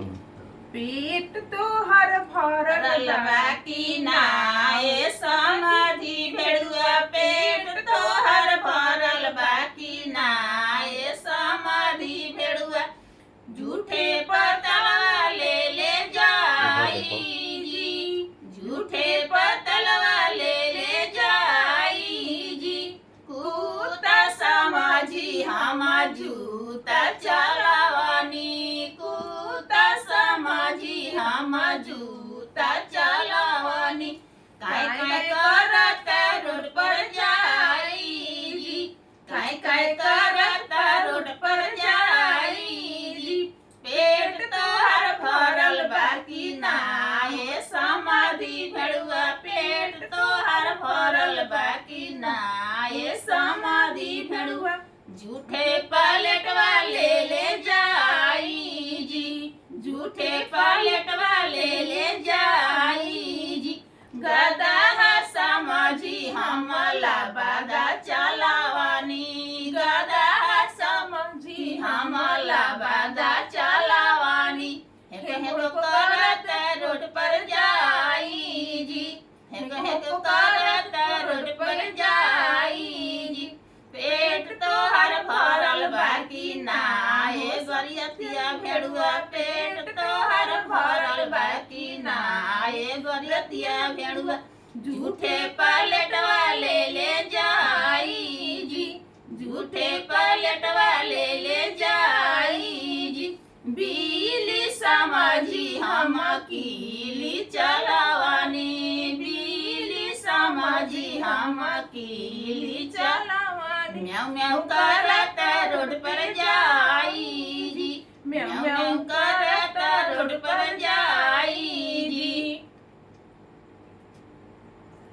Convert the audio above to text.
पेट तो हर भरल बाकी ना ए समाधि भेड़ुआ पेट तो हर भरल बाकी ना ए समाधि भेड़ुआ झूठे पतलवा ले जाई जी झूठे पतलवा ले जाई जी कुत्ता समझी हम जूता चलावानी कुत्ता समझी हम जूता चलावानी काय काय करत रोड पर जाई जी काय काय करत रोड पर जाई जी पेट तोहर भरल बाकी ना ए समाधि भेड़ुआ पेट तोहर भरल बाकी ना ए समाधि भेड़ुआ झूठे पलट वाले ले जाई जी झूठे पलट वाले ले जाई जी गदा समझी हमला बादा चलावानी गदा समझी हमला बादा चलावानी हेको करत रोड पर जाई जी हेको करत रोड पर जाई जी पेट तोहर भरल बाकी ना ए गरियतिया भेड़ुआ पेट तोहर भरल बाकी ना ए गरियतिया भेड़ुआ झूठे पलट वाले ले जाई जी झूठे पलट वाले ले जाई जी बिजली समझी हम कीली चलावानी बिजली समझी हम कीली चलावानी म्याऊ म्याऊ करत रोड पर जाई जी म्याऊ म्याऊ करत